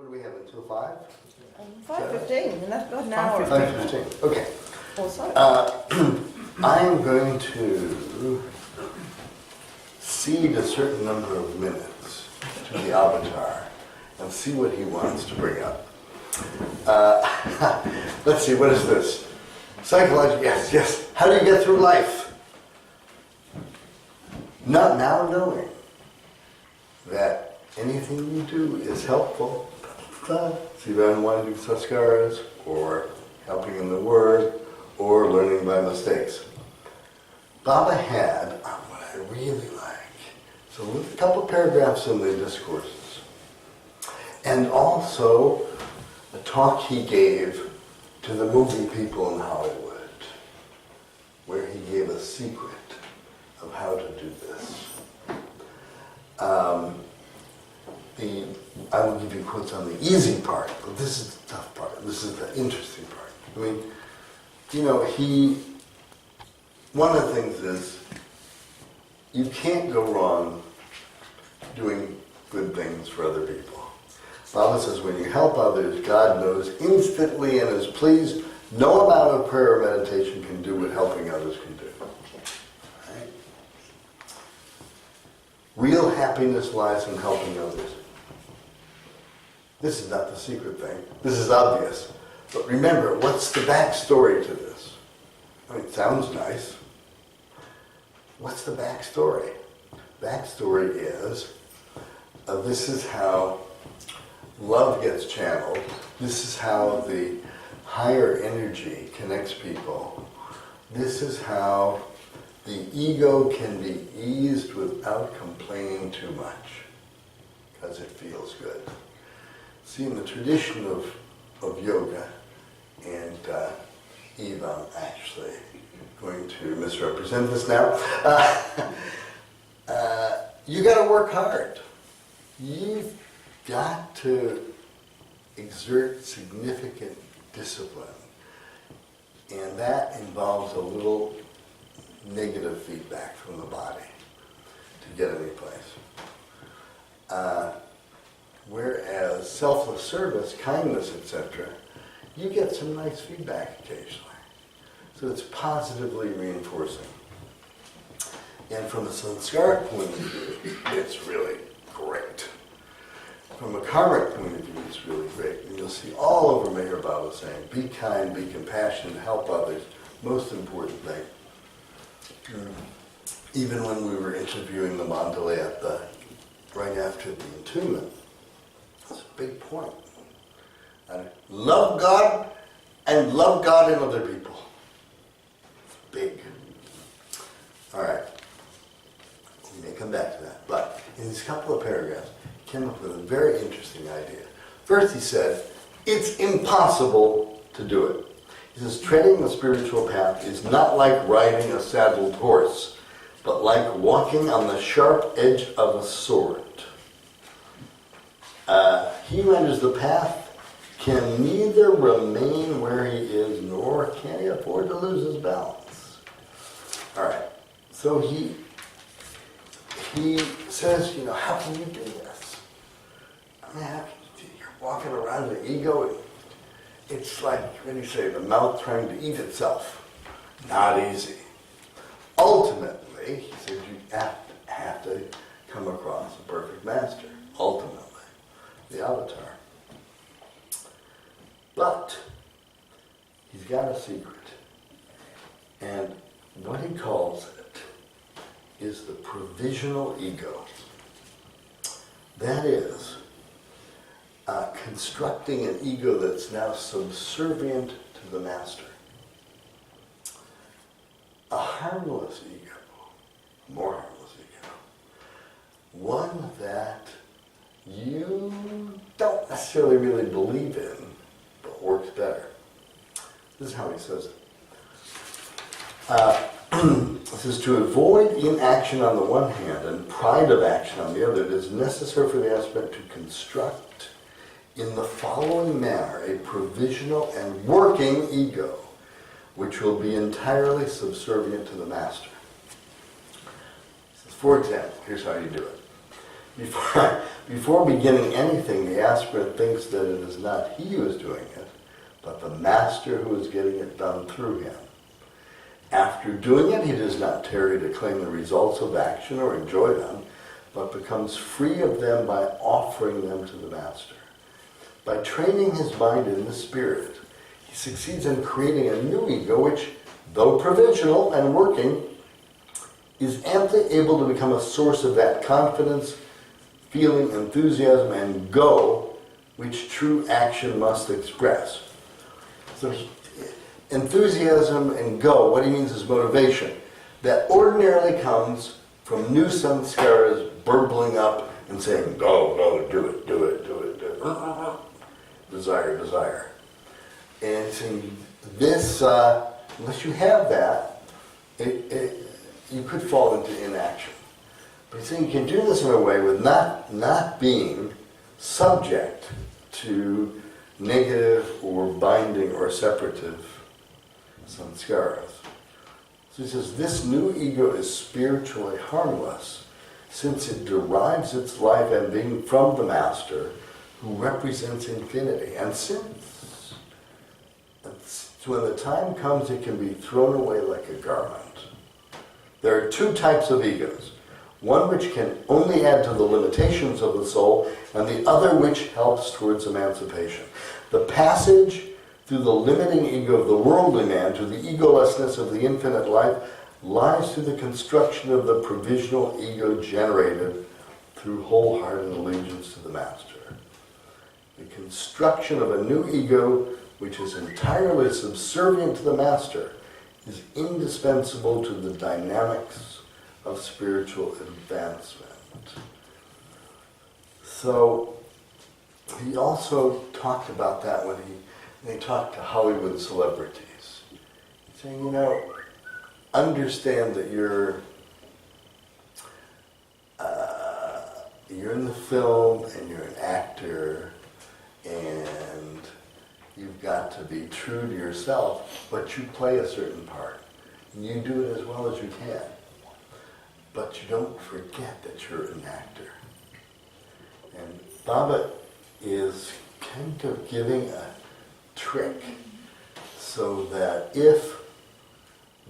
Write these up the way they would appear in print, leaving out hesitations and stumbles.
What do we have until 5? 5:15, and that's got an hour. 5:15. Okay. Also. I'm going to cede a certain number of minutes to the avatar and see what he wants to bring up. Let's see, what is this? Psychology, yes. How do you get through life? Not now knowing that anything you do is helpful. See, if I want to do saskaras, or helping in the word, or learning by mistakes. Baba had what I really like. So a couple paragraphs in the discourses. And also a talk he gave to the movie people in Hollywood, where he gave a secret of how to do this. I will give you quotes on the easy part, but this is the tough part. This is the interesting part. I mean, you know, one of the things is, you can't go wrong doing good things for other people. Baba says when you help others, God knows instantly and is pleased. No amount of prayer or meditation can do what helping others can do. Right? Real happiness lies in helping others. This is not the secret thing. This is obvious. But remember, what's the backstory to this? I mean, it sounds nice. What's the backstory? Backstory is, this is how love gets channeled. This is how the higher energy connects people. This is how the ego can be eased without complaining too much, because it feels good. See, in the tradition of yoga, and Eva, I'm actually going to misrepresent this now, you got to work hard. You've got to exert significant discipline, and that involves a little negative feedback from the body to get any place. Whereas selfless service, kindness, etc., you get some nice feedback occasionally. So it's positively reinforcing. And from a sanskaric point of view, it's really great. From a karmic point of view, it's really great. And you'll see all over Meher Baba saying, be kind, be compassionate, help others. Most important thing. Even when we were interviewing the Mandalay right after the entombment, that's a big point. Love God and love God and other people. It's big. All right. We may come back to that. But in these couple of paragraphs, he came up with a very interesting idea. First he said, it's impossible to do it. He says, treading the spiritual path is not like riding a saddled horse, but like walking on the sharp edge of a sword. He who enters the path can neither remain where he is, nor can he afford to lose his balance. All right. So he says, you know, how can you do this? I mean, you're walking around the ego, and it's like, what do you say, the mouth trying to eat itself. Not easy. Ultimately, he says, you have to come across a perfect master. Ultimately. The avatar. But he's got a secret. And what he calls it is the provisional ego. That is, constructing an ego that's now subservient to the master. A harmless ego, more harmless ego. One that you don't necessarily really believe in, but works better. This is how he says it. It says, to avoid inaction on the one hand and pride of action on the other, it is necessary for the aspirant to construct in the following manner a provisional and working ego, which will be entirely subservient to the master. For example, here's how you do it. Before beginning anything, the aspirant thinks that it is not he who is doing it, but the master who is getting it done through him. After doing it, he does not tarry to claim the results of action or enjoy them, but becomes free of them by offering them to the master. By training his mind in the spirit, he succeeds in creating a new ego which, though provisional and working, is amply able to become a source of that confidence, feeling, enthusiasm, and go which true action must express. So enthusiasm and go, what he means is motivation, that ordinarily comes from new samskaras burbling up and saying, go, go, do it, do it, do it, do it. Desire, desire. And saying this, unless you have that, you could fall into inaction. But he's saying you can do this in a way with not being subject to negative or binding or separative samskaras. So he says this new ego is spiritually harmless since it derives its life and being from the master who represents infinity. And since when the time comes it can be thrown away like a garment. There are two types of egos. One which can only add to the limitations of the soul, and the other which helps towards emancipation. The passage through the limiting ego of the worldly man to the egolessness of the infinite life lies through the construction of the provisional ego generated through wholehearted allegiance to the master. The construction of a new ego which is entirely subservient to the master is indispensable to the dynamics of spiritual advancement. So he also talked about that when he talked to Hollywood celebrities. He's saying, you know, understand that you're in the film and you're an actor and you've got to be true to yourself, but you play a certain part. And you do it as well as you can. But you don't forget that you're an actor. And Baba is kind of giving a trick so that if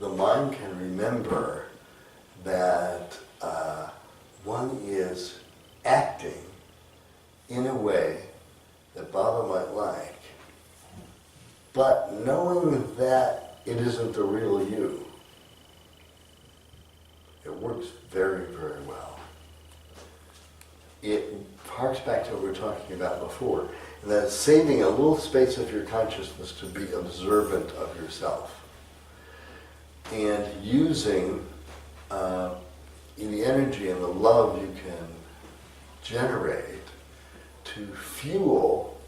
the mind can remember that one is acting in a way that Baba might like, but knowing that it isn't the real you, it works very, very well. It harks back to what we were talking about before, and that is saving a little space of your consciousness to be observant of yourself. And using the energy and the love you can generate to fuel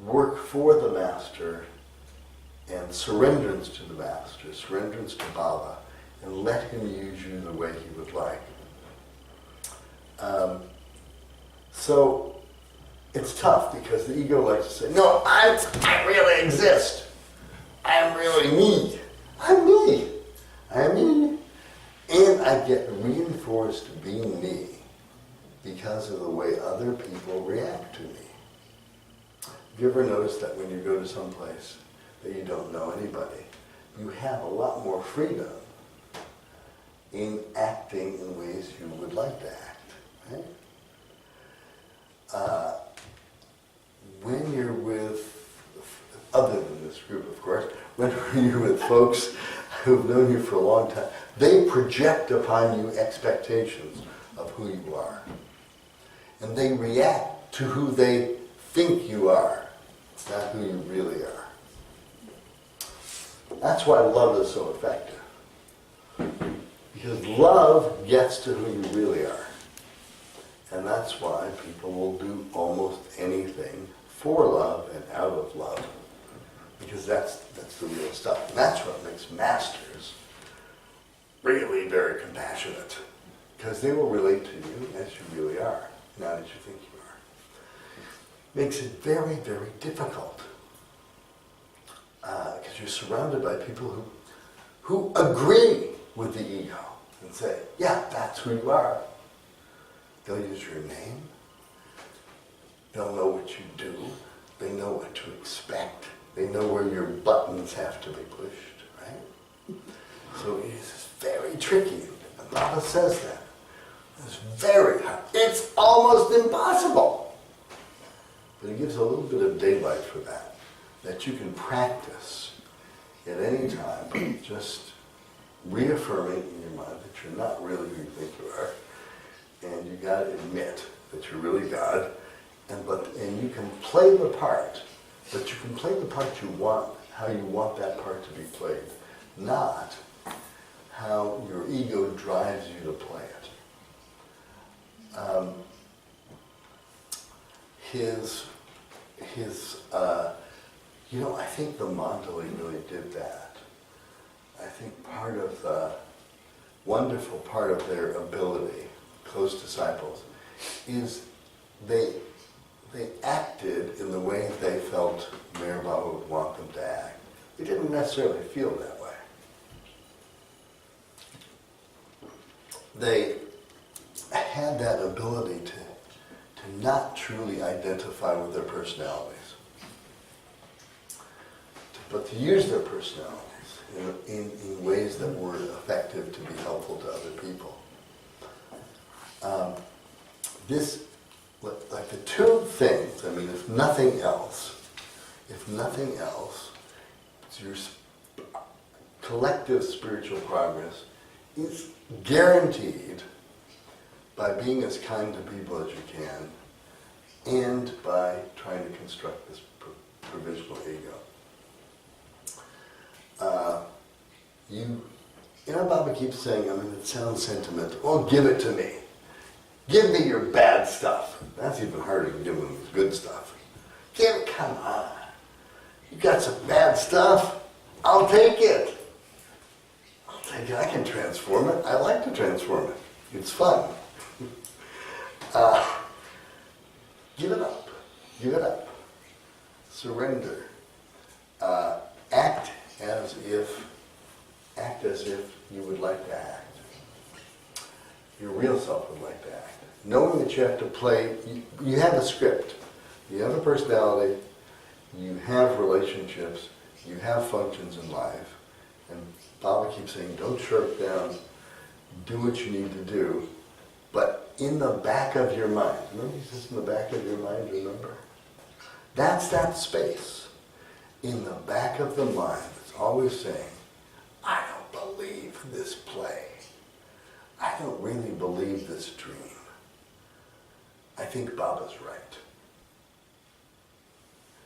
work for the master and surrenderance to the master, surrenderance to Baba, and let him use you the way he would like. So it's tough because the ego likes to say, no, I really exist. I am really me. I'm me. I'm me. And I get reinforced being me because of the way other people react to me. Have you ever noticed that when you go to some place that you don't know anybody, you have a lot more freedom in acting in ways you would like to act, right? When you're with, other than this group of course, when you're with folks who've known you for a long time, they project upon you expectations of who you are. And they react to who they think you are, not who you really are. That's why love is so effective. Because love gets to who you really are. And that's why people will do almost anything for love and out of love. Because that's the real stuff. And that's what makes masters really very compassionate. Because they will relate to you as you really are, not as you think you are. Makes it very, very difficult. Because you're surrounded by people who agree with the ego and say, yeah, that's who you are. They'll use your name. They'll know what you do. They know what to expect. They know where your buttons have to be pushed, right? So it's very tricky. Baba says that. It's very hard. It's almost impossible. But he gives a little bit of daylight for that you can practice at any time, just reaffirming in your mind that you're not really who you think you are, and you got to admit that you're really God, and you can play the part, but you can play the part you want, how you want that part to be played, not how your ego drives you to play it. I think the Mandali really did that. I think part of the wonderful part of their ability, close disciples, is they acted in the way they felt Meher Baba would want them to act. They didn't necessarily feel that way. They had that ability to not truly identify with their personalities, but to use their personalities in ways that were effective to be helpful to other people. Like the two things, if nothing else, your collective spiritual progress is guaranteed by being as kind to people as you can, and by trying to construct this provisional ego. Baba keeps saying, it sounds sentimental. Well, give it to me. Give me your bad stuff. That's even harder than giving them good stuff. Come on. You got some bad stuff? I'll take it. I can transform it. I like to transform it. It's fun. Give it up. Give it up. Surrender. Act as if you would like to act. Your real self would like to act. Knowing that you have to play, you have a script. You have a personality, you have relationships, you have functions in life. And Baba keeps saying, don't shirk down, do what you need to do. But in the back of your mind, remember he says in the back of your mind, remember? That's that space. In the back of the mind, it's always saying, I don't believe this play. I don't really believe this dream. I think Baba's right.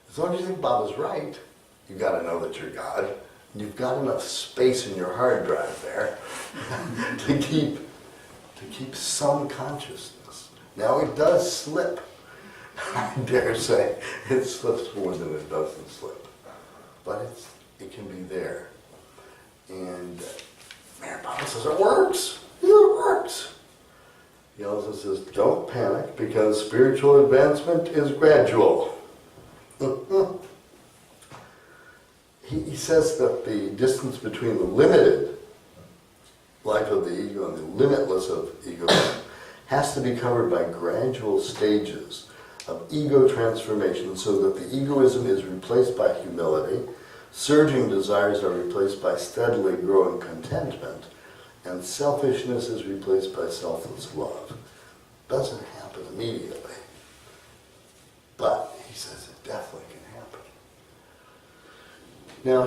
As long as you think Baba's right, you've got to know that you're God. You've got enough space in your hard drive there to keep some consciousness. Now it does slip. I dare say it slips more than it doesn't slip. But it can be there. And Baba says it works. It works. He also says, don't panic because spiritual advancement is gradual. He says that the distance between the limited life of the ego and the limitless of egoism has to be covered by gradual stages of ego transformation so that the egoism is replaced by humility, surging desires are replaced by steadily growing contentment, and selfishness is replaced by selfless love. Doesn't happen immediately, but he says it definitely can happen. Now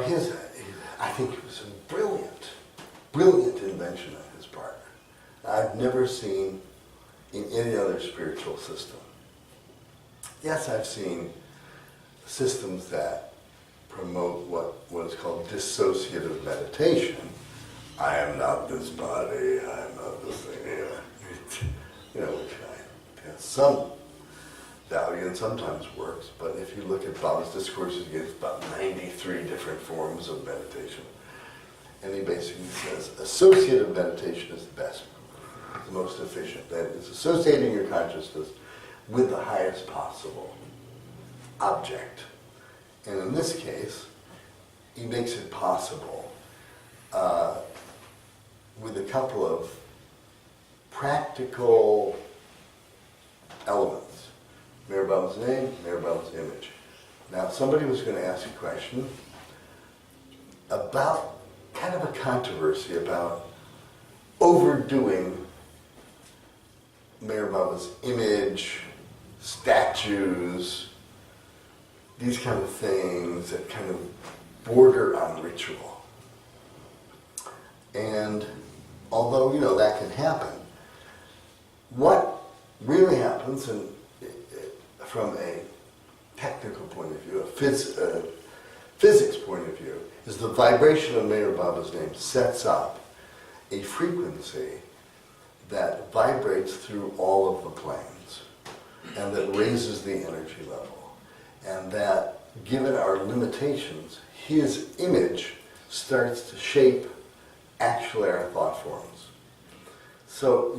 I think it was a brilliant invention on his part. I've never seen in any other spiritual system. Yes, I've seen systems that promote what is called dissociative meditation. I am not this body, I am not this thing, which has some value and sometimes works, but if you look at Baba's discourses, he gives about 93 different forms of meditation. And he basically says, associative meditation is the best, the most efficient. That is associating your consciousness with the highest possible object. And in this case, he makes it possible with a couple of practical elements. Mayor Baba's name, Mayor Baba's image. Now, somebody was going to ask a question about kind of a controversy about overdoing Mayor Baba's image, statues, these kind of things that kind of border on ritual. And although, you know, that can happen, what really happens, and from a technical point of view, a physics point of view, is the vibration of Mayor Baba's name sets up a frequency that vibrates through all of the planes and that raises the energy level. And that, given our limitations, his image starts to shape actually our thought forms. So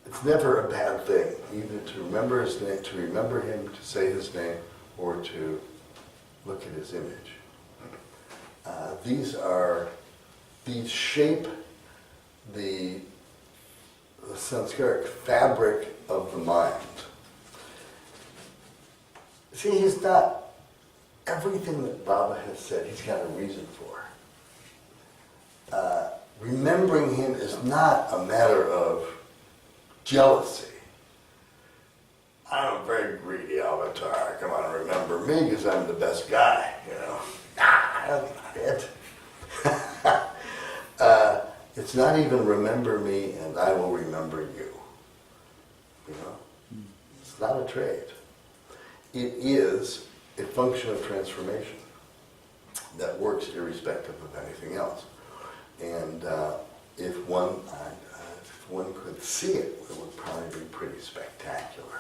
it's never a bad thing, either to remember his name, to remember him, to say his name, or to look at his image. These shape the sanskaric fabric of the mind. See, he's not, everything that Baba has said, he's got a reason for. Remembering him is not a matter of jealousy. I'm a very greedy avatar. Come on, remember me because I'm the best guy, you know. That's not it. It's not even remember me and I will remember you. You know? It's not a trait. It is a function of transformation that works irrespective of anything else. And if one could see it, it would probably be pretty spectacular.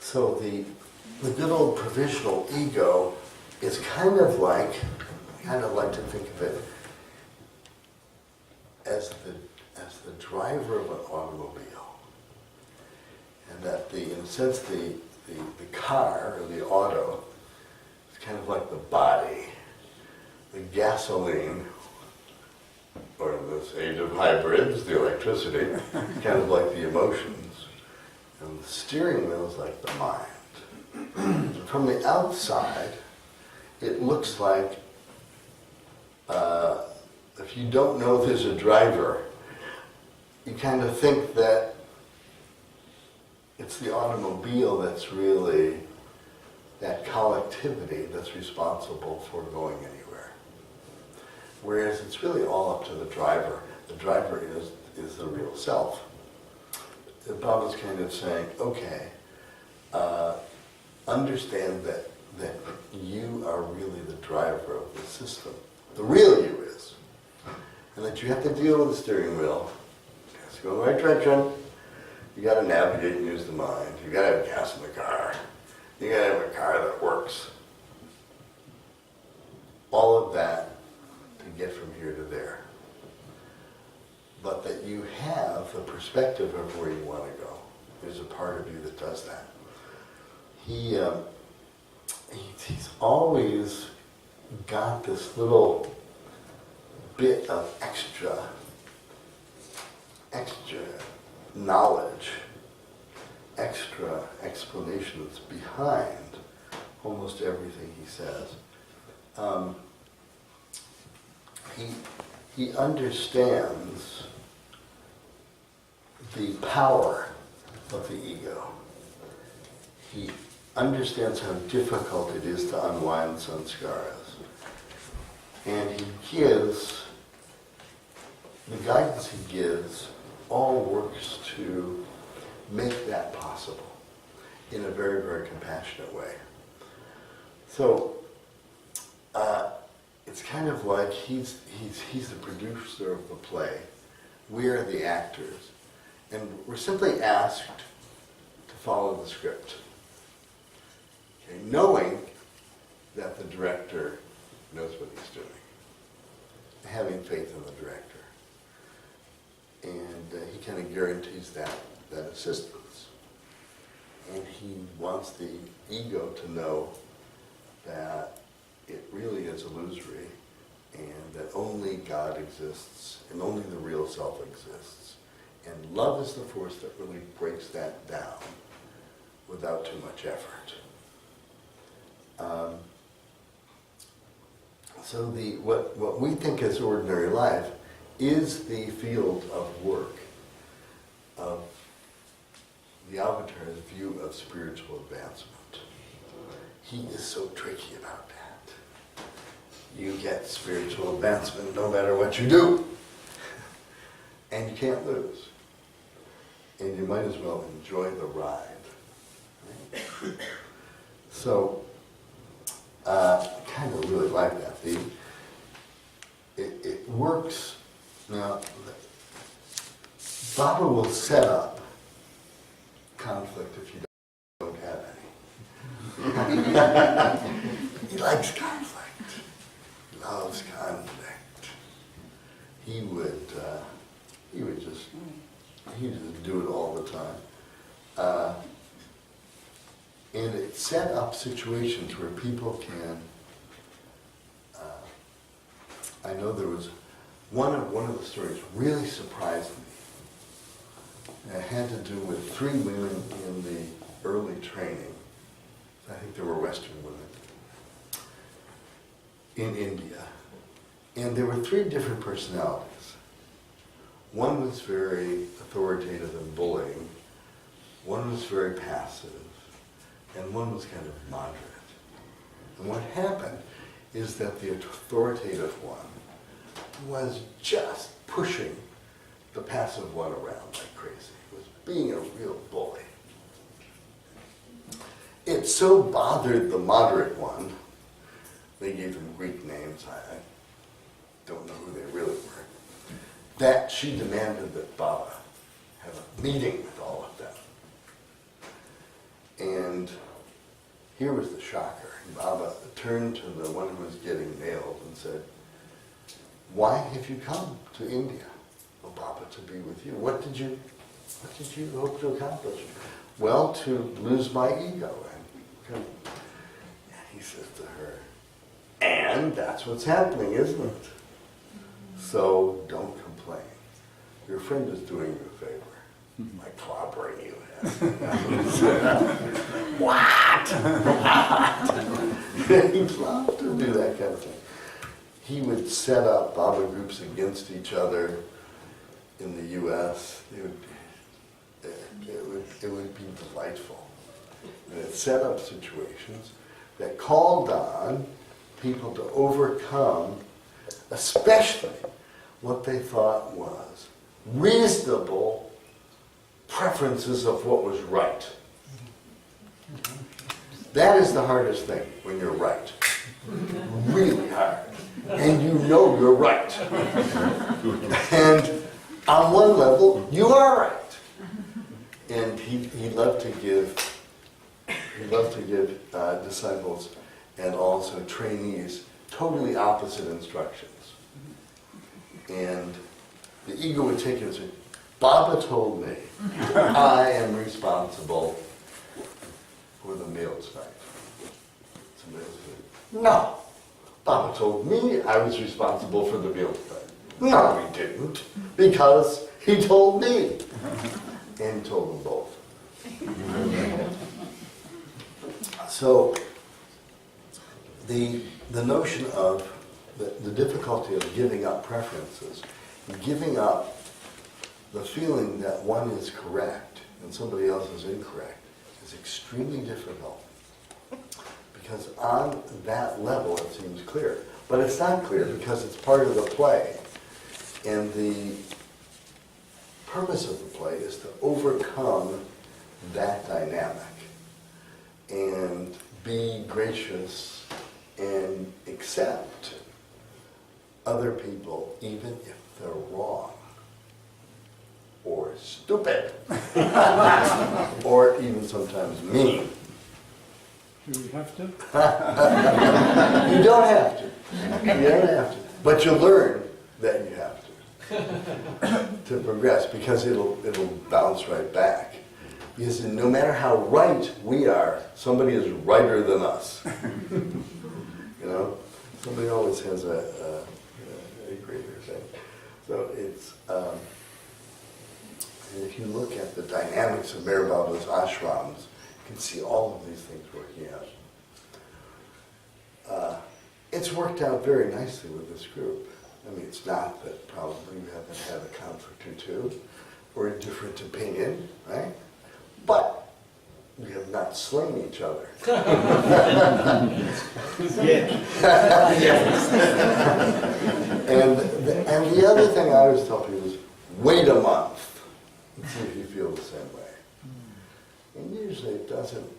So the good old provisional ego is kind of like to think of it as the driver of an automobile. And that in a sense, the car, or the auto, is kind of like the body. The gasoline, or in this age of hybrids, the electricity, kind of like the emotions. And the steering wheel is like the mind. From the outside, it looks like, if you don't know there's a driver, you kind of think that it's the automobile that's really that collectivity that's responsible for going anywhere. Whereas it's really all up to the driver. The driver is the real self. The Baba's kind of saying, okay, understand that you are really the driver of the system. The real you is. And that you have to deal with the steering wheel. It has to go in the right direction. You got to navigate and use the mind. You got to have gas in the car. You got to have a car that works. All of that to get from here to there. But that you have the perspective of where you want to go. There's a part of you that does that. He's always got this little bit of extra knowledge, extra explanations behind almost everything he says. He understands the power of the ego. He understands how difficult it is to unwind sanskaras. And he gives, the guidance he gives all works to make that possible in a very, very compassionate way. So it's kind of like he's the producer of the play. We are the actors. And we're simply asked to follow the script. Okay, knowing that the director knows what he's doing. Having faith in the director. And he kind of guarantees that assistance. And he wants the ego to know that it really is illusory and that only God exists and only the real self exists And love is the force that really breaks that down without too much effort. So what we think is ordinary life is the field of work of the Avatar's view of spiritual advancement. He is so tricky about that. You get spiritual advancement no matter what you do. And you can't lose. And you might as well enjoy the ride. Right? So, I kind of really like that. It works. Now, Baba will set up conflict if you don't have any. He likes conflict. He loves conflict. He would just do it all the time. And it set up situations where people can, I know there was one of the stories really surprised me. It had to do with 3 women in the early training. I think they were Western women in India. And there were 3 different personalities. One was very authoritative and bullying, one was very passive, and one was kind of moderate. And what happened is that the authoritative one was just pushing the passive one around like crazy. It was being a real bully. It so bothered the moderate one, they gave them Greek names, I don't know who they really were, that she demanded that Baba have a meeting with all of them. And here was the shocker. Baba turned to the one who was getting nailed and said, "Why have you come to India, oh Baba, to be with you? What did you hope to accomplish?" "Well, to lose my ego." And he says to her, "And that's what's happening, isn't it? So don't complain. Your friend is doing you a favor by clobbering you." What? He loved to do that kind of thing. He would set up Baba groups against each other in the U.S. It would be delightful. And it set up situations that called on people to overcome, especially what they thought was reasonable preferences of what was right. That is the hardest thing when you're right. Really hard. And you know you're right. And on one level, you are right. And he loved to give disciples and also trainees totally opposite instructions. And the ego would take it and say, "Baba told me I am responsible for the meal tonight." Somebody else said, "No, Baba told me I was responsible for the meal tonight." "No, he didn't, because he told me." And he told them both. So the notion of the difficulty of giving up preferences, giving up the feeling that one is correct and somebody else is incorrect, is extremely difficult. Because on that level it seems clear. But it's not clear because it's part of the play. And the purpose of the play is to overcome that dynamic and be gracious and accept other people even if they're wrong or stupid or even sometimes mean. Do we have to? You don't have to. You don't have to. But you learn that you have to progress, because it'll bounce right back. Because no matter how right we are, somebody is righter than us. You know? Somebody always has a greater thing. So it's if you look at the dynamics of Meher Baba's ashrams, you can see all of these things working out. It's worked out very nicely with this group. I mean, it's not that probably we haven't had a conflict or two, or a different opinion, right? But we have not slain each other. And the other thing I always tell people is, wait a month and see if you feel the same way. And usually it doesn't,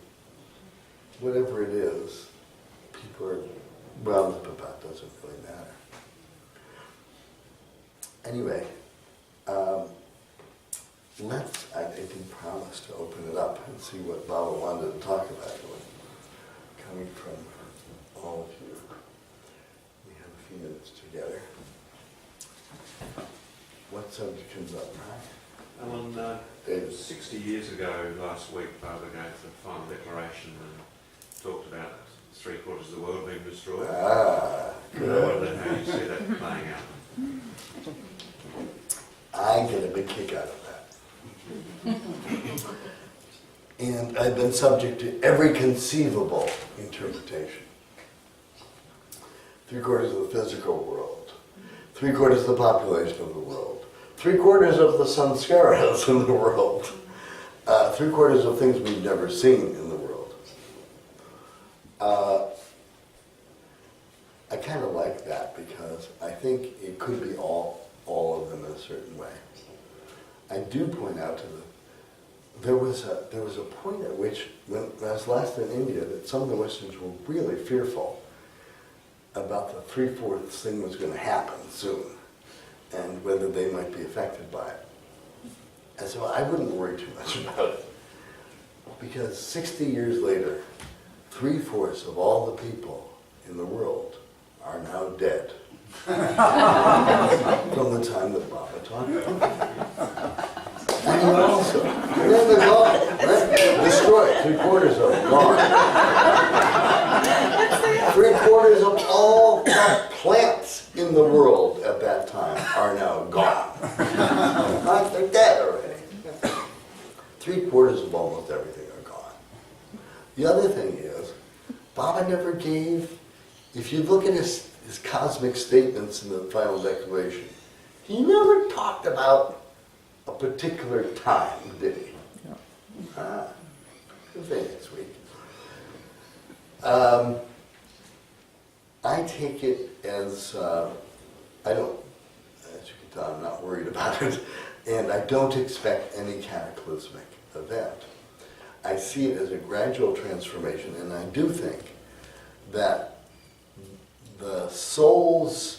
whatever it is, people are wound up about, doesn't really matter. Anyway, I did promise to open it up and see what Baba wanted to talk about, coming from all of you. We have a few minutes together. What subject comes up, right? Alan, 60 years ago last week, Baba gave the final declaration and talked about 3/4 of the world being destroyed. Good. I wondered how you see that playing out. I get a big kick out of that. And I've been subject to every conceivable interpretation. 3/4 of the physical world, 3/4 of the population of the world, 3/4 of the sanskaras in the world, 3/4 of things we've never seen in the world. I kind of like that because I think it could be all of them in a certain way. I do point out to there was a point at which, when I was last in India, that some of the Westerns were really fearful about the 3/4 thing was going to happen soon, and whether they might be affected by it. And so I wouldn't worry too much about it, because 60 years later, 3/4 of all the people in the world are now dead. From the time that Baba talked about it. And also, they're gone, right? Destroyed. 3/4 of them gone. 3/4 of all the plants in the world at that time are now gone. They're dead already. 3/4 of almost everything are gone. The other thing is, Baba never gave, if you look at his cosmic statements in the final declaration, he never talked about a particular time, did he? No. Good thing next week. I take it as, I don't, as you can tell, I'm not worried about it, and I don't expect any cataclysmic event. I see it as a gradual transformation, and I do think that the souls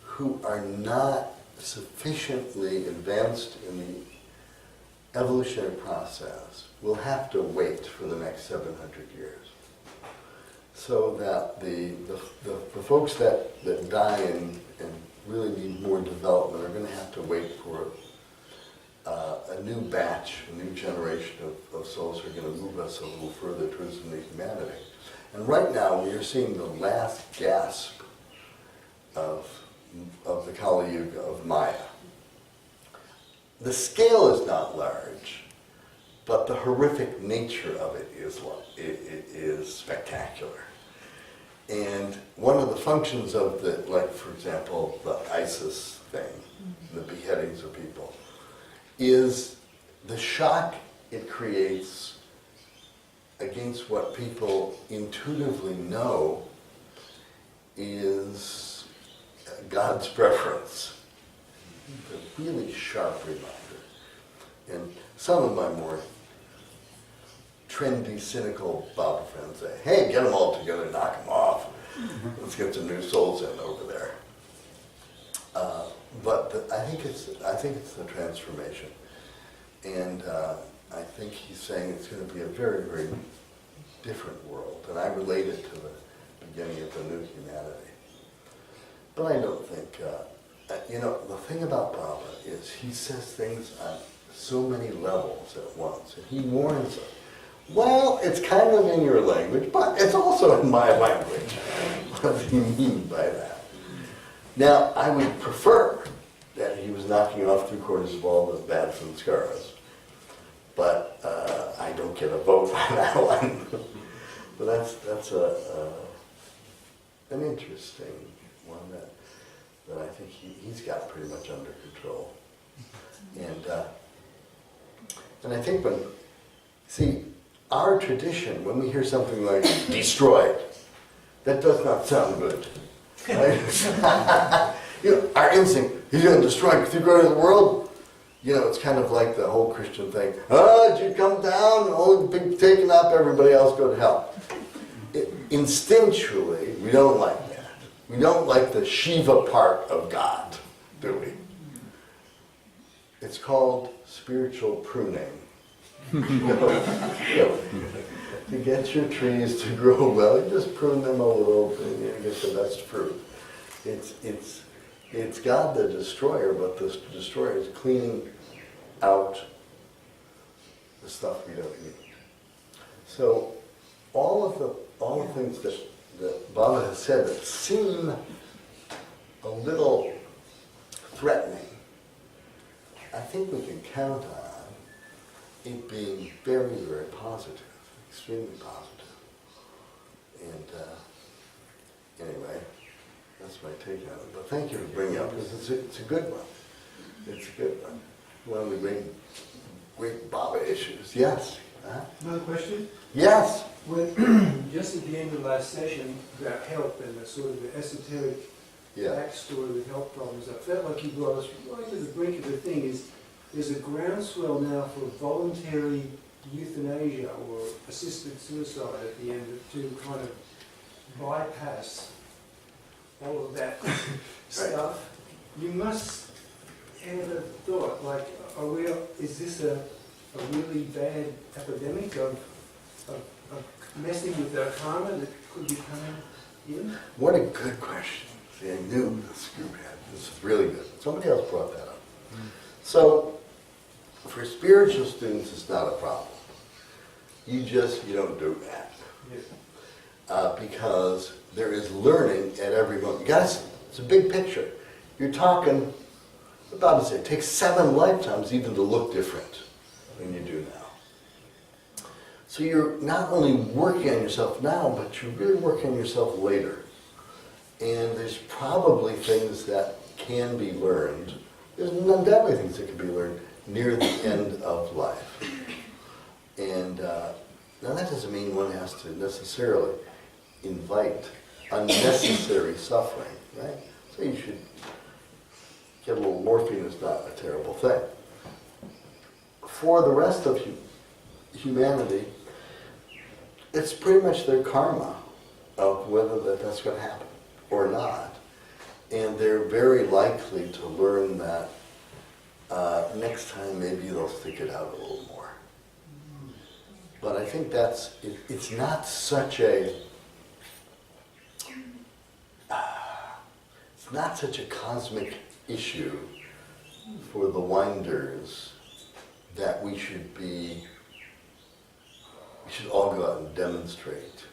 who are not sufficiently advanced in the evolutionary process will have to wait for the next 700 years. So that the folks that die and really need more development are going to have to wait for a new batch, a new generation of souls who are going to move us a little further towards the new humanity. And right now we are seeing the last gasp of the Kali Yuga, of Maya. The scale is not large, but the horrific nature of it is spectacular. And one of the functions of the, like for example, the ISIS thing, the beheadings of people, is the shock it creates against what people intuitively know is God's preference. A really sharp reminder. And some of my more trendy, cynical Baba friends say, hey, get them all together, knock them off. Let's get some new souls in over there. I think it's the transformation. And I think he's saying it's going to be a very, very different world. And I relate it to the beginning of the new humanity. But I don't think, the thing about Baba is he says things on so many levels at once. And he warns us. Well, it's kind of in your language, but it's also in my language. What does he mean by that? Now, I would prefer that he was knocking off 3/4 of all the bad sanskaras. but I don't get a vote on that one. But that's an interesting one that I think he's got pretty much under control. And I think our tradition, when we hear something like destroyed, that does not sound good. Right? Our instinct, he's going to destroy the God of the world. It's kind of like the whole Christian thing. Did you come down? Only be taken up, everybody else go to hell. Instinctually, we don't like that. We don't like the Shiva part of God, do we? It's called spiritual pruning. To get your trees to grow well, you just prune them a little and you get the best fruit. It's God the destroyer, but the destroyer is cleaning out the stuff we don't need. So all of the things that Baba has said that seem a little threatening, I think we can count on it being very, very positive, extremely positive. And anyway, that's my take on it. But thank you for bringing it up, because it's a good one. It's a good one. One of the great Baba issues. Yes? Another question? Yes? When, just at the end of the last session, about help and the sort of the esoteric backstory with health problems, I felt like you brought us right to the brink of the thing. There's a groundswell now for voluntary euthanasia or assisted suicide at the end to kind of bypass all of that stuff. You must have a thought, like, is this a really bad epidemic of messing with our karma that could be coming in? What a good question. See, I knew this group had. This is really good. Somebody else brought that up. So, for spiritual students, it's not a problem. You don't do that. Yes. Because there is learning at every moment. Guys, it's a big picture. You're talking, what Baba said, it takes 7 lifetimes even to look different than you do now. So you're not only working on yourself now, but you're really working on yourself later. And there's probably things that can be learned. There's undoubtedly things that can be learned near the end of life. And now that doesn't mean one has to necessarily invite unnecessary suffering, right? So you should get a little morphine is not a terrible thing. For the rest of humanity, it's pretty much their karma of whether that's going to happen or not. And they're very likely to learn that next time maybe they'll stick it out a little more. But I think it's not such a cosmic issue for the winders that we should all go out and demonstrate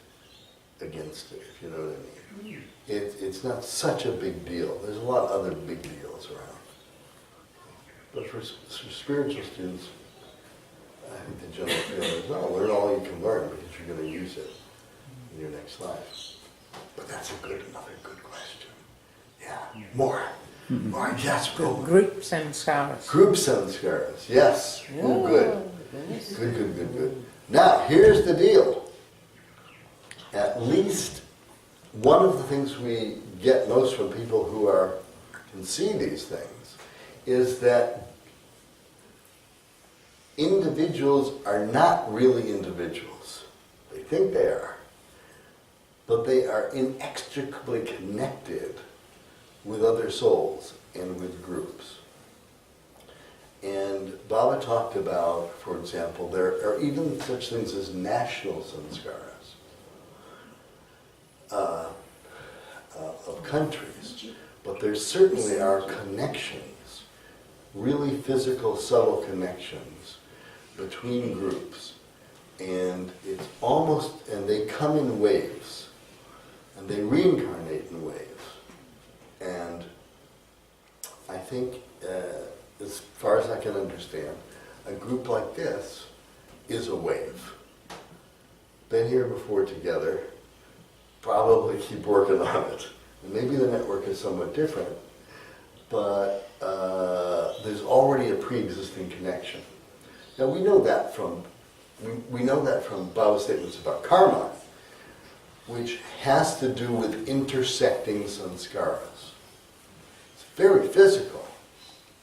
against it, if you know what I mean. It's not such a big deal. There's a lot of other big deals around. But for spiritual students, I think the general feeling is, learn all you can learn because you're going to use it in your next life. But that's another good question. Yeah, more. More, yes, bro. Group samskaras. Group samskaras, yes. Yeah. Oh, good. Good. Now, here's the deal. At least one of the things we get most from people who can see these things is that individuals are not really individuals. They think they are, but they are inextricably connected with other souls and with groups. And Baba talked about, for example, there are even such things as national samskaras of countries, but there certainly are connections, really physical, subtle connections between groups. And it's and they come in waves, and they reincarnate in waves. And I think, as far as I can understand, a group like this is a wave. Been here before together, probably keep working on it. And maybe the network is somewhat different, but there's already a pre-existing connection. Now we know that from Baba's statements about karma, which has to do with intersecting sanskaras. It's very physical.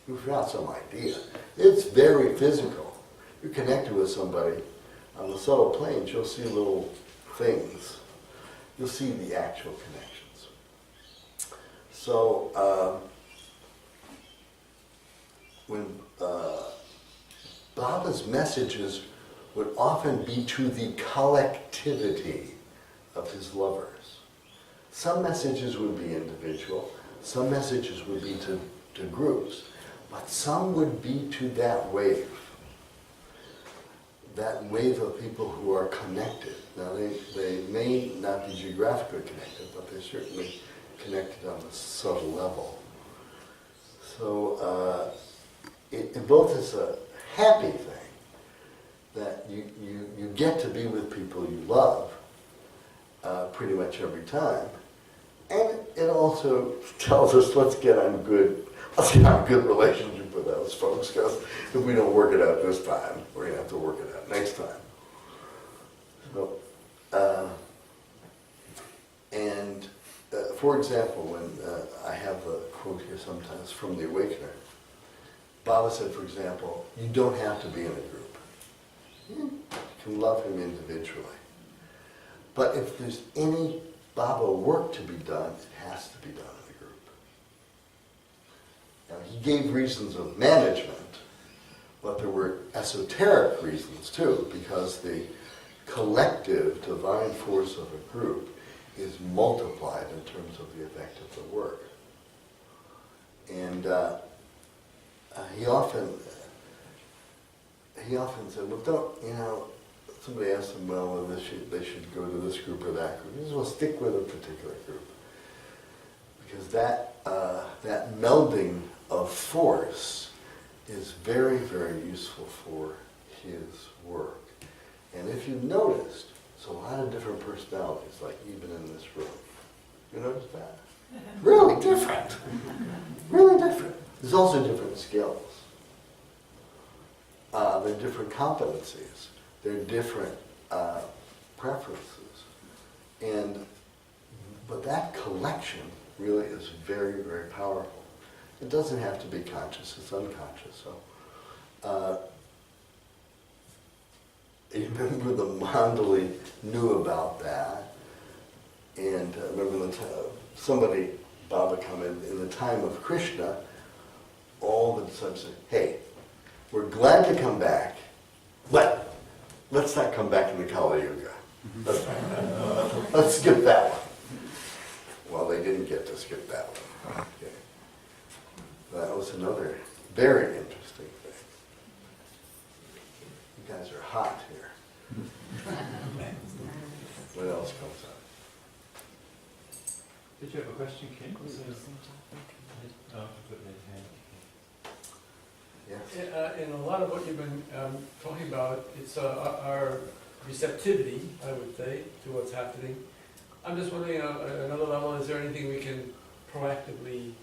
You've got some idea. It's very physical. You're connected with somebody on the subtle planes, you'll see little things. You'll see the actual connections. So when Baba's messages would often be to the collectivity of his lovers. Some messages would be individual, some messages would be to groups, but some would be to that wave of people who are connected. Now they may not be geographically connected, but they're certainly connected on a subtle level. So it both is a happy thing, that you get to be with people you love pretty much every time. And it also tells us, let's get on good relationship with those folks, because if we don't work it out this time, we're going to have to work it out next time. So, for example, when I have a quote here sometimes from the Awakener, Baba said, for example, you don't have to be in a group. You can love him individually. But if there's any Baba work to be done, it has to be done in a group. Now, he gave reasons of management, but there were esoteric reasons too, because the collective divine force of a group is multiplied in terms of the effect of the work. And he often said, well, somebody asked him, well, they should go to this group or that group. He says, well, stick with a particular group. Because that melding of force is very, very useful for his work. And if you've noticed, it's a lot of different personalities, like even in this room. You notice that? Really different. Really different. There's also different skills. There are different competencies. There are different preferences. But that collection really is very, very powerful. It doesn't have to be conscious, it's unconscious. So, remember the Mandali knew about that. And remember somebody, Baba commented, in the time of Krishna, all the disciples said, hey, we're glad to come back, but let's not come back in the Kali Yuga. Let's skip that one. Well, they didn't get to skip that one. Okay. That was another very interesting thing. You guys are hot here. What else comes up? Did you have a question, Ken? Yes. In a lot of what you've been talking about, it's our receptivity, I would say, to what's happening. I'm just wondering, at another level, is there anything we can proactively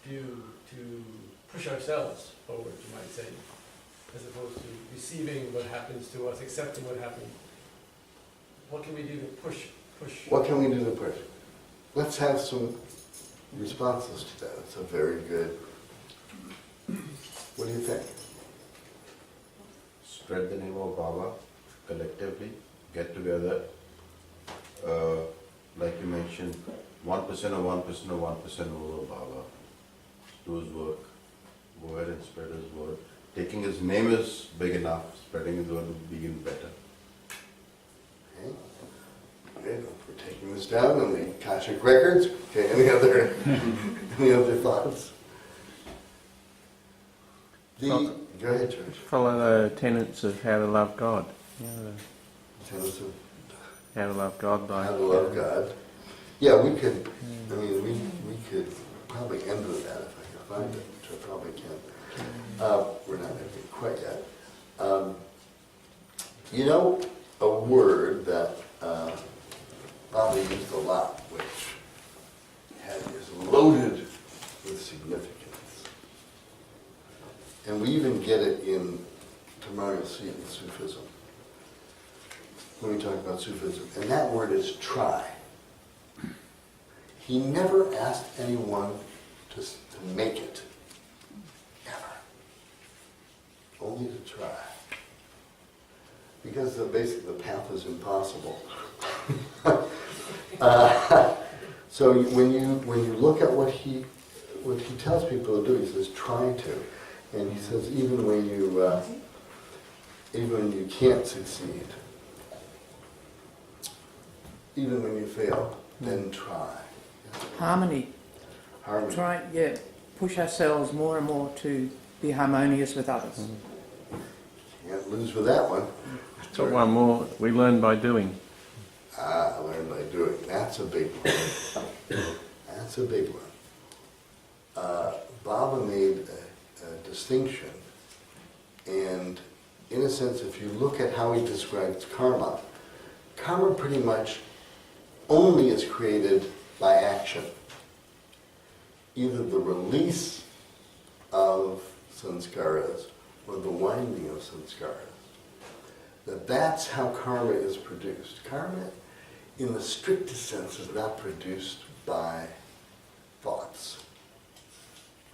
do to push ourselves forward, you might say, as opposed to receiving what happens to us, accepting what happens? What can we do to push? What can we do to push? Let's have some responses to that. It's a very good... What do you think? Spread the name of Baba collectively, get together. Like you mentioned, 1% or 1% or 1% over Baba. Do his work. Go ahead and spread his word. Taking his name is big enough. Spreading his word would be even better. Okay. Okay, we're taking this down on the Akashic records. Okay, any other thoughts? Go ahead, George. Follow the tenets of how to love God. Tenets of how to love God by how to love God. Yeah, we could. I mean, we could probably end with that if I could find it, which I probably can. We're not ending quite yet. You know, a word that Baba used a lot, which is loaded with significance. And we even get it in, tomorrow you'll see it in Sufism, when we talk about Sufism. And that word is try. He never asked anyone to make it. Never. Only to try. Because basically the path is impossible. So when you look at what he tells people to do, he says try to, and he says even when you can't succeed, even when you fail, then try. Harmony. Harmony. Try, push ourselves more and more to be harmonious with others. Can't lose with that one. Got one more. We learn by doing. Learn by doing. That's a big one. That's a big one. Baba made a distinction, and in a sense, if you look at how he describes karma, karma pretty much only is created by action. Either the release of sanskaras or the winding of sanskaras. That's how karma is produced. Karma, in the strictest sense, is not produced by thoughts.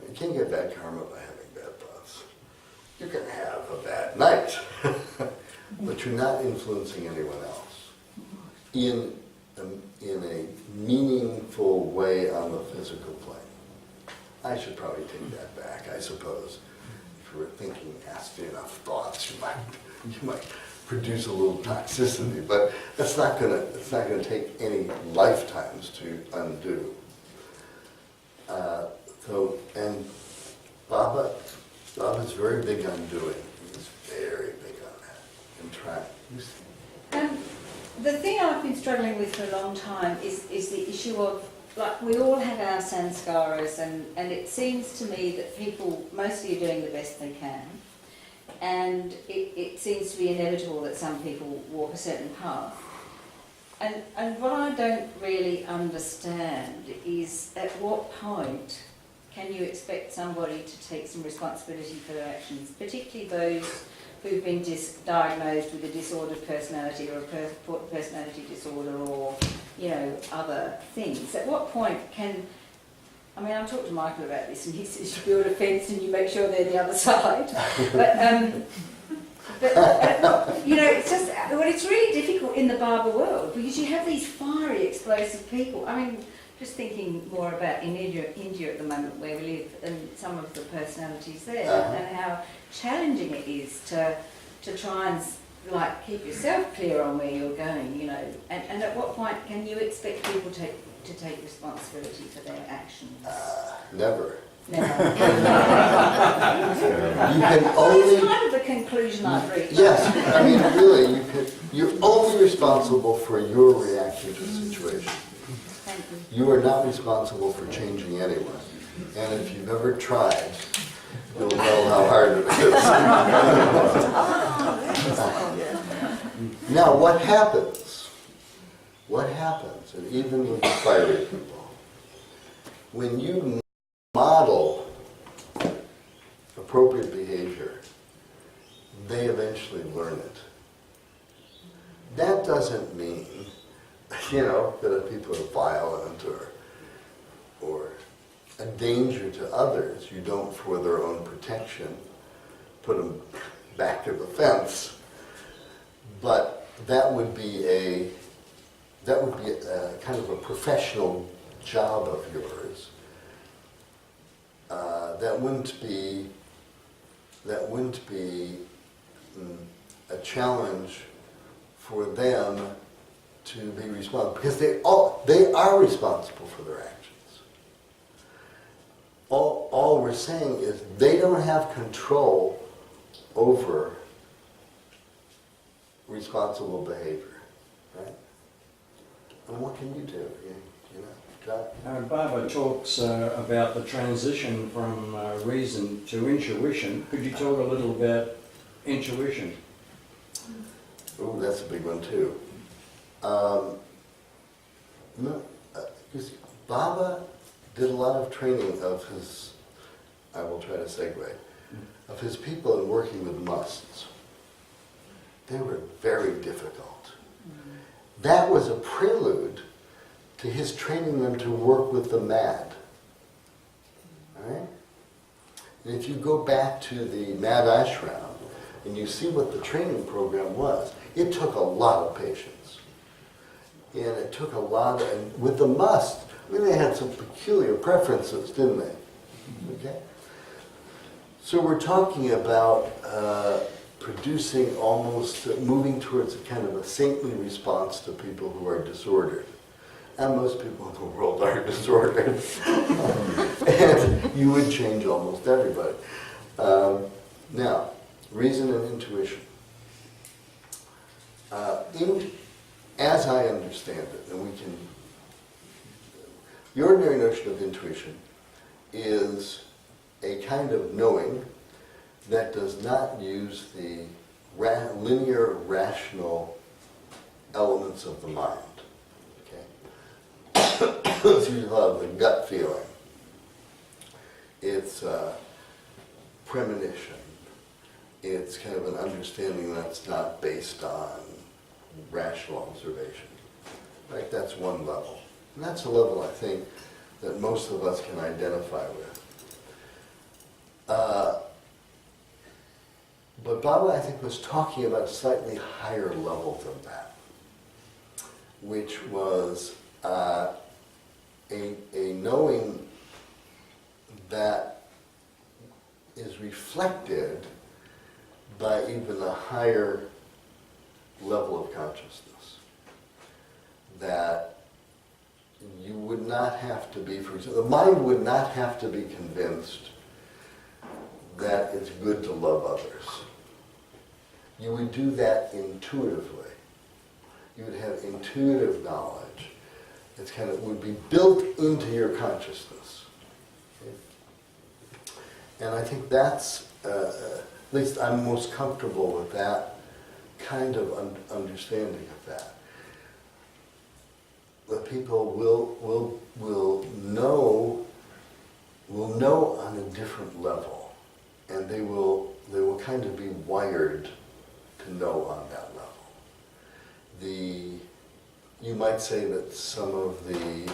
You can't get bad karma by having bad thoughts. You can have a bad night, but you're not influencing anyone else in a meaningful way on the physical plane. I should probably take that back, I suppose. If you were thinking nasty enough thoughts, you might produce a little toxicity, but it's not gonna take any lifetimes to undo. And Baba's very big on doing. He's very big on that and trying. The thing I've been struggling with for a long time is the issue of, like, we all have our sanskaras, and it seems to me that people mostly are doing the best they can. And it seems to be inevitable that some people walk a certain path. And what I don't really understand is at what point can you expect somebody to take some responsibility for their actions, particularly those who've been diagnosed with a disordered personality or a personality disorder or, other things. At what point I've talked to Michael about this, and he says you build a fence and you make sure they're the other side. It's just, it's really difficult in the Baba world because you have these fiery, explosive people. Just thinking more about in India at the moment where we live and some of the personalities there and how challenging it is to try and keep yourself clear on where you're going, and at what point can you expect people to take responsibility for their actions? Never. Never. You can only... That's kind of the conclusion I've reached. Yes, really, you're only responsible for your reaction to the situation. Thank you. You are not responsible for changing anyone. And if you've ever tried, you'll know how hard it is. Now, what happens? What happens, and even with the fiery people, when you model appropriate behavior, they eventually learn it. That doesn't mean, that people are violent or a danger to others. You don't, for their own protection, put them back to the fence. But that would be a kind of a professional job of yours. That wouldn't be a challenge for them to be responsible, because they are responsible for their actions. All we're saying is they don't have control over responsible behavior, right? And what can you do? Baba talks about the transition from reason to intuition. Could you talk a little about intuition? Ooh, that's a big one too. No, because Baba did a lot of training of his, I will try to segue, of his people in working with musts. They were very difficult. That was a prelude to his training them to work with the mad. All right? And if you go back to the Mad Ashram and you see what the training program was, it took a lot of patience. And it took a lot of, and with the must, I mean, they had some peculiar preferences, didn't they? Okay? So we're talking about producing almost, moving towards a kind of a saintly response to people who are disordered. And most people in the world are disordered. And you would change almost everybody. Now, reason and intuition. As I understand it, and we can, the ordinary notion of intuition is a kind of knowing that does not use the linear, rational elements of the mind. Okay? It's usually called the gut feeling. It's premonition. It's kind of an understanding that's not based on rational observation. Right? That's one level. And that's a level, I think, that most of us can identify with. But Baba, I think, was talking about a slightly higher level than that, which was a knowing that is reflected by even a higher level of consciousness. That you would not have to be, for example, the mind would not have to be convinced that it's good to love others. You would do that intuitively. You would have intuitive knowledge. It's kind of would be built into your consciousness. Okay? And I think that's, at least I'm most comfortable with that kind of understanding of that. That people will know on a different level, and they will kind of be wired to know on that level. You might say that some of the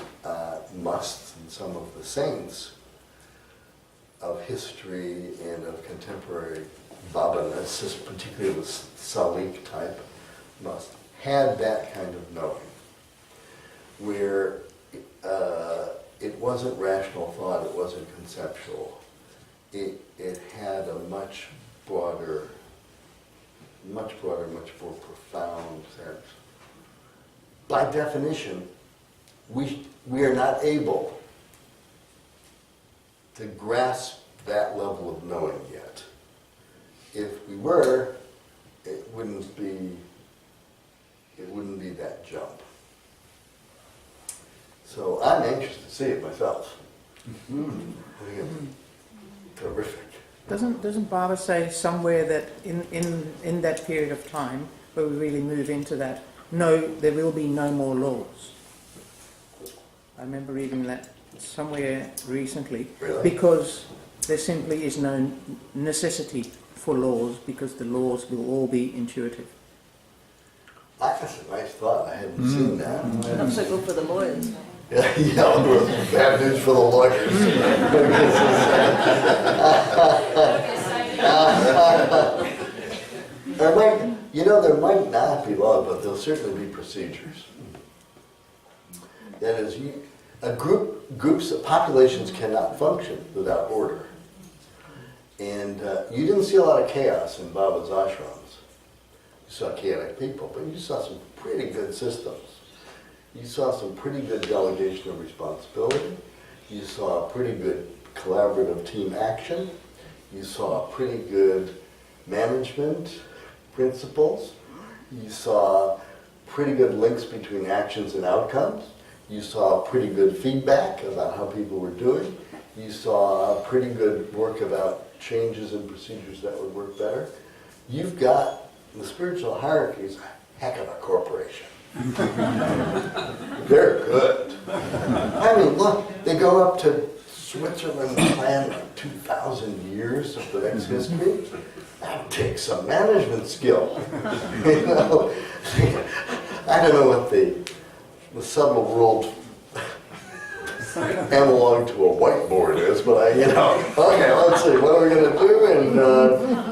musts and some of the saints of history and of contemporary Baba-ness, particularly the Salik type must, had that kind of knowing, where it wasn't rational thought, it wasn't conceptual. It had a much broader, much more profound sense. By definition, we are not able to grasp that level of knowing yet. If we were, it wouldn't be that jump. So I'm anxious to see it myself. I think it's terrific. Doesn't Baba say somewhere that in that period of time where we really move into that, no, there will be no more laws? I remember reading that somewhere recently. Really? Because there simply is no necessity for laws, because the laws will all be intuitive. That's a nice thought. I hadn't seen that. Not so good for the lawyers. Yeah, bad news for the lawyers. There might not be law, but there'll certainly be procedures. That is, populations cannot function without order. And you didn't see a lot of chaos in Baba's ashrams. You saw chaotic people, but you saw some pretty good systems. You saw some pretty good delegation of responsibility. You saw pretty good collaborative team action. You saw pretty good management principles. You saw pretty good links between actions and outcomes. You saw pretty good feedback about how people were doing. You saw pretty good work about changes and procedures that would work better. You've got the spiritual hierarchy is a heck of a corporation. They're good. I mean, look, they go up to Switzerland and plan like 2,000 years of the next history. That takes some management skill. You know, I don't know what the subtle world analog to a whiteboard is, but okay, let's see, what are we going to do in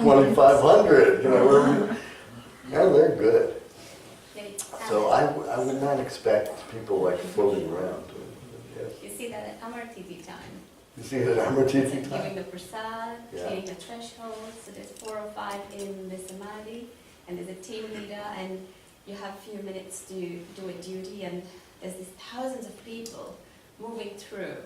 2500? You know, yeah, they're good. So I would not expect people like floating around. Yes. You see that at Amartiti time. You see that Amartiti time? Giving the prasad, Yeah. clearing the threshold. So there's 4 or 5 in the samadhi, and there's a team leader, and you have a few minutes to do a duty, and there's these thousands of people moving through.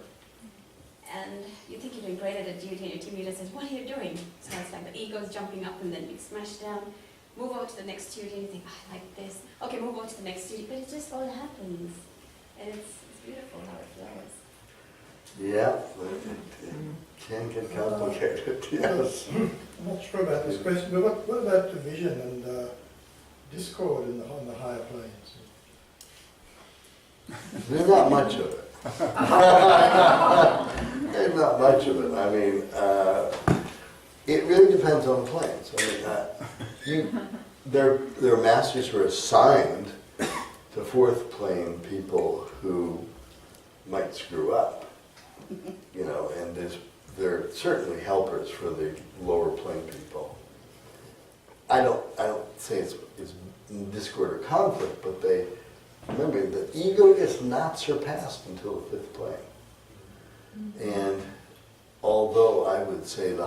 And you think you're doing great at a duty, and your team leader says, "What are you doing?" So it's like the ego's jumping up, and then you smash down. Move over to the next duty, and you think, I like this. Okay, move over to the next duty, but it just all happens. And it's beautiful how it flows. Yeah, it can get complicated, yes. I'm not sure about this question, but what about division and discord on the higher planes? There's not much of it. There's not much of it. I mean, it really depends on the planes. I mean, there are masters who are assigned to fourth plane people who might screw up, you know, and there are certainly helpers for the lower plane people. I don't say it's discord or conflict, but remember, the ego is not surpassed until the fifth plane. And although I would say the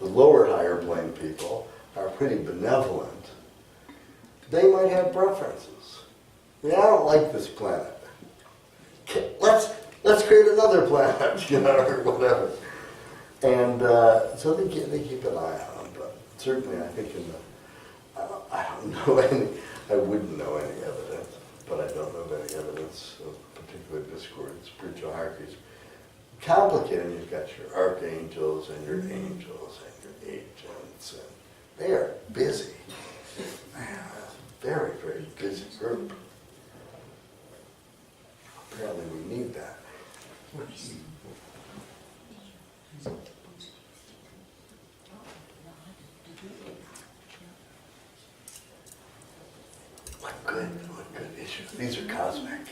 lower higher plane people are pretty benevolent, they might have preferences. I mean, I don't like this planet. Let's create another planet, you know, or whatever. And so they keep an eye on them. But certainly, I think I don't know I wouldn't know any evidence, but I don't know of any evidence of particular discord in spiritual hierarchies. Complicated, you've got your archangels and your angels and your agents, and they are busy. Man, that's a very, very busy group. Apparently we need that. What good issues. These are cosmic.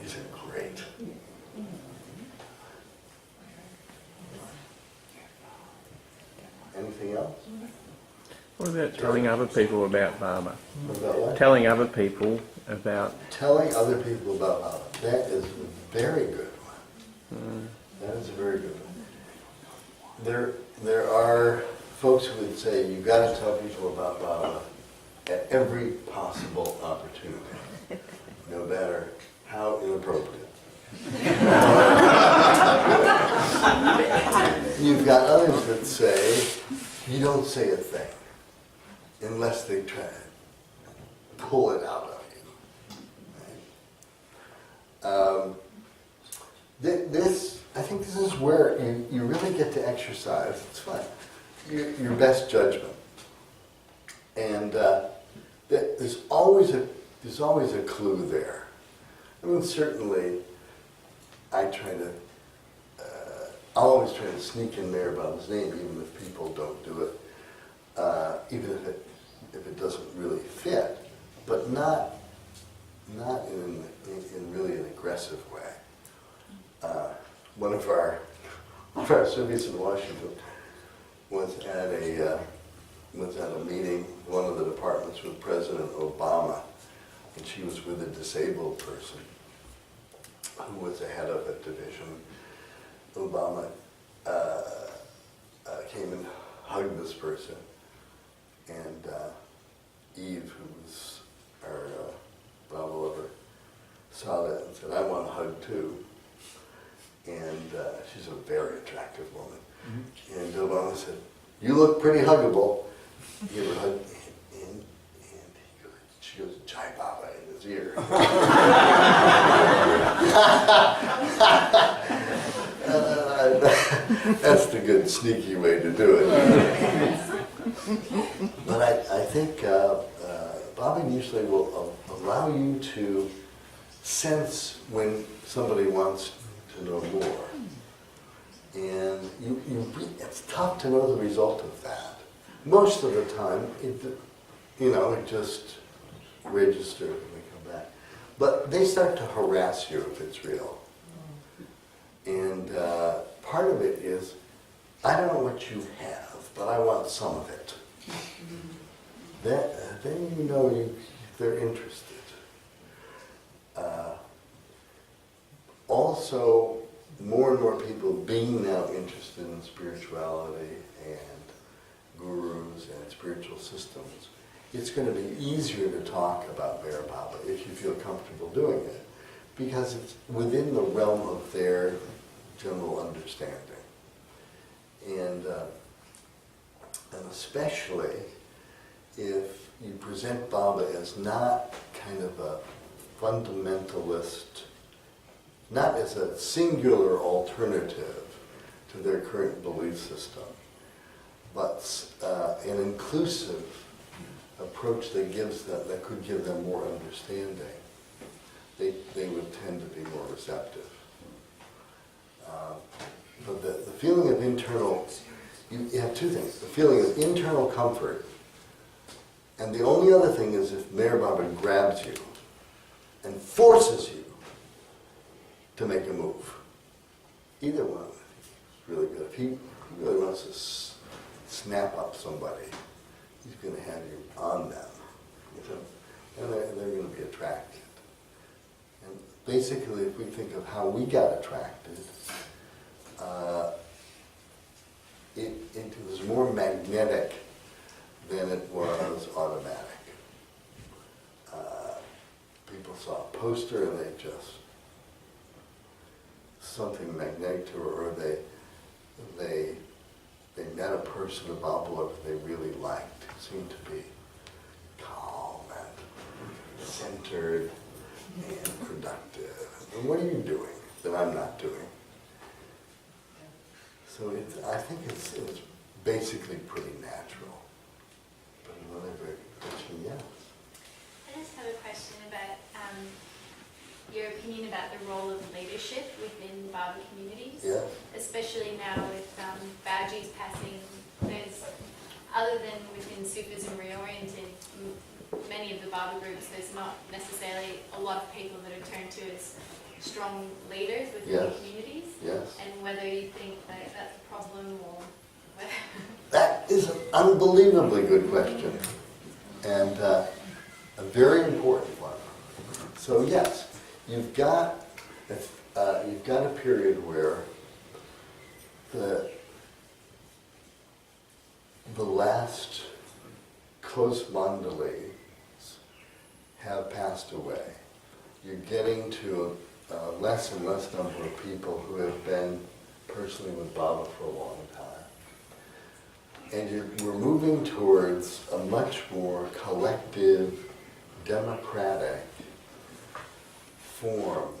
These are great. Anything else? What about telling other people about Baba? About what? Telling other people about... Telling other people about Baba. That is a very good one. That is a very good one. There are folks who would say you've got to tell people about Baba at every possible opportunity, no matter how inappropriate. You've got others that say you don't say a thing unless they try to pull it out of you. I think this is where you really get to exercise, it's fun, your best judgment. And there's always a clue there. I mean, certainly, I'll always try to sneak in there about his name, even if people don't do it, even if it doesn't really fit, but not in really an aggressive way. One of our cities in Washington was at a meeting, one of the departments with President Obama, and she was with a disabled person who was the head of a division. Obama came and hugged this person, and Eve, who was our Baba lover, saw that and said, "I want a hug too." And she's a very attractive woman. Mm-hmm. And Obama said, "You look pretty huggable." He gave her a hug, and she goes, "Jai Baba," in his ear. That's the good sneaky way to do it. But think Baba usually will allow you to sense when somebody wants to know more. And it's tough to know the result of that. Most of the time, it just registers when we come back. But they start to harass you if it's real. And part of it is, I don't know what you have, but I want some of it. Then you know they're interested. Also, more and more people being now interested in spirituality and gurus and spiritual systems, it's going to be easier to talk about Bear Baba if you feel comfortable doing it, because it's within the realm of their general understanding. And especially if you present Baba as not kind of a fundamentalist, not as a singular alternative to their current belief system, but an inclusive approach that could give them more understanding, they would tend to be more receptive. But the feeling of internal, you have two things: the feeling of internal comfort, and the only other thing is if Meher Baba grabs you and forces you to make a move. Either one is really good. If he really wants to snap up somebody, he's going to have you on them, and they're going to be attracted. And basically, if we think of how we got attracted, it was more magnetic than it was automatic. People saw a poster and they just, something magnetic to her, or they met a person about Baba they really liked, who seemed to be calm and centered and productive. And what are you doing that I'm not doing? So I think it's basically pretty natural. But another very good question, yes. I just have a question about your opinion about the role of leadership within Baba communities. Yeah. Especially now with Babaji's passing, there's, other than within Sufism reoriented, many of the Baba groups, there's not necessarily a lot of people that are turned to as strong leaders within the communities. Yes. And whether you think that that's a problem or whether... That is an unbelievably good question, and a very important one. So yes, you've got a period where the last close mandalis have passed away. You're getting to a less and less number of people who have been personally with Baba for a long time. And we're moving towards a much more collective, democratic form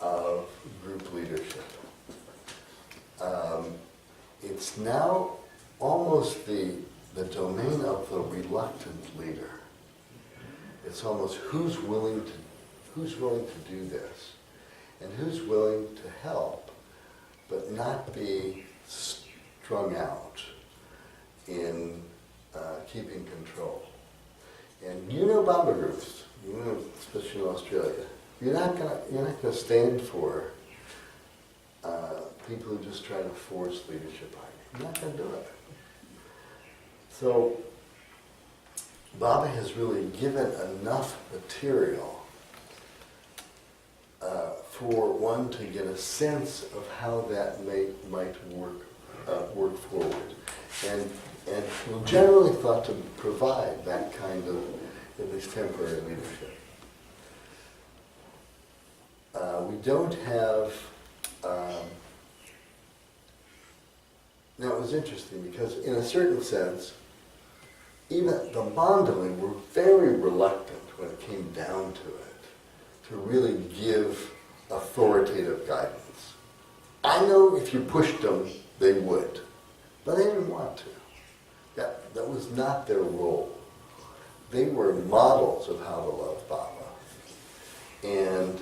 of group leadership. It's now almost the domain of the reluctant leader. It's almost who's willing to do this, and who's willing to help, but not be strung out in keeping control. And Baba groups, especially in Australia, you're not gonna stand for people who just try to force leadership on you. You're not gonna do it. So Baba has really given enough material for one to get a sense of how that might work forward, and we're generally thought to provide that kind of at least temporary leadership. We don't have. Now it was interesting because, in a certain sense, even the Mandali were very reluctant when it came down to it, to really give authoritative guidance. I know if you pushed them, they would, but they didn't want to. That was not their role. they were models of how to love Baba. And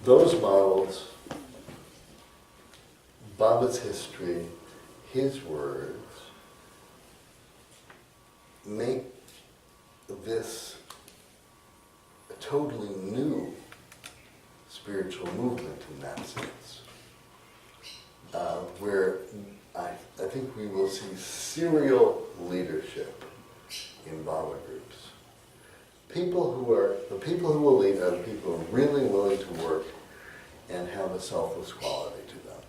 those models, Baba's history, his words, make this a totally new spiritual movement in that sense, where I think we will see serial leadership in Baba groups. The people who will lead are the people who are really willing to work and have a selfless quality to them.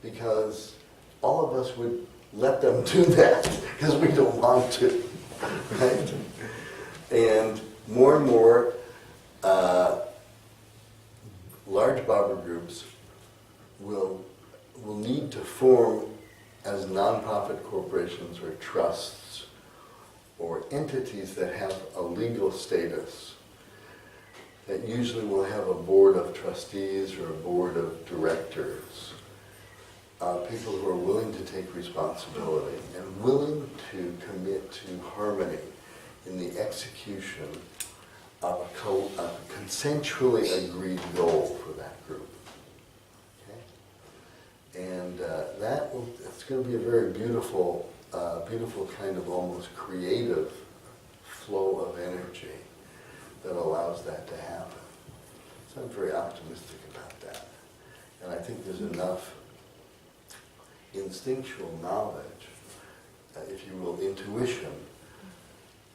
Because all of us would let them do that because we don't want to, right? And more large Baba groups will need to form as non-profit corporations or trusts or entities that have a legal status that usually will have a board of trustees or a board of directors, people who are willing to take responsibility and willing to commit to harmony in the execution of a consensually agreed goal for that group. Okay? And it's going to be a very beautiful, beautiful kind of almost creative flow of energy that allows that to happen. So I'm very optimistic about that. And I think there's enough instinctual knowledge, if you will, intuition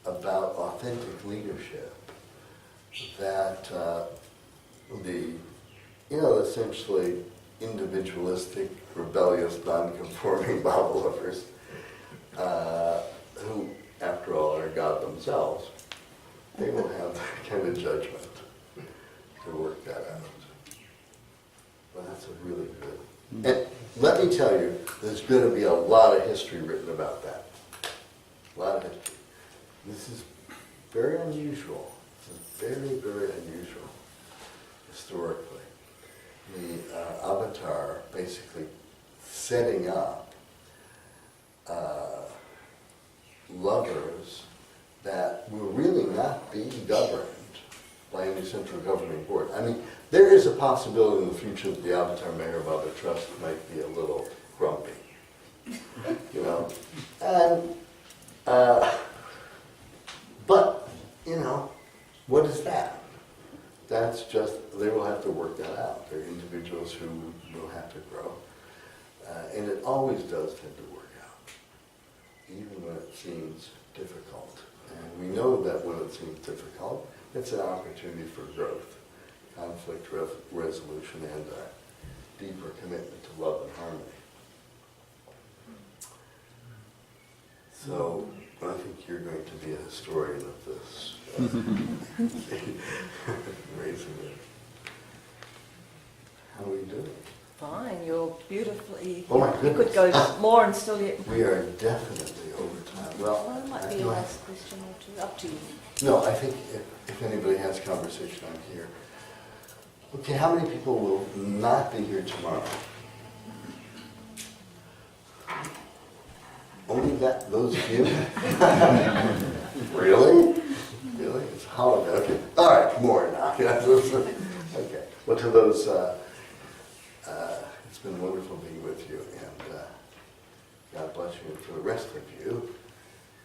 about authentic leadership that essentially individualistic, rebellious, non-conforming Baba lovers, who, after all, are God themselves, they will have that kind of judgment to work that out. Well, that's a really good. And let me tell you, there's going to be a lot of history written about that. A lot of history. This is very unusual. This is very, very unusual historically. The Avatar basically setting up lovers that will really not be governed by any central governing board. I mean, there is a possibility in the future that the Avatar Mayor of Abode Trust might be a little grumpy, you know. And, but, you know, what is that? That's just, they will have to work that out. They're individuals who will have to grow. And it always does tend to work out, even when it seems difficult. And we know that when it seems difficult, it's an opportunity for growth, conflict resolution, and a deeper commitment to love and harmony. So I think you're going to be a historian of this. Raising it. How are we doing? Fine, you're beautifully. Oh my You goodness. could go more and still yet. We are definitely over time. Well, Well, it might be a last question or two. Up to you. no, I think if anybody has conversation, I'm here. Okay, how many people will not be here tomorrow? Only those few? Really? Really? It's holiday. Okay. All right, more now. Okay. Well, to those, it's been wonderful being with you, and God bless you. And for the rest of you,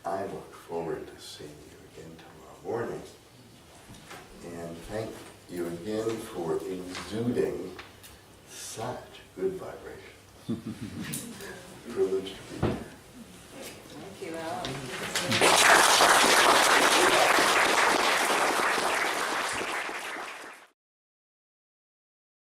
I look forward to seeing you again tomorrow morning. And thank you again for exuding such good vibrations. Privileged to be here. Thank you, Alan.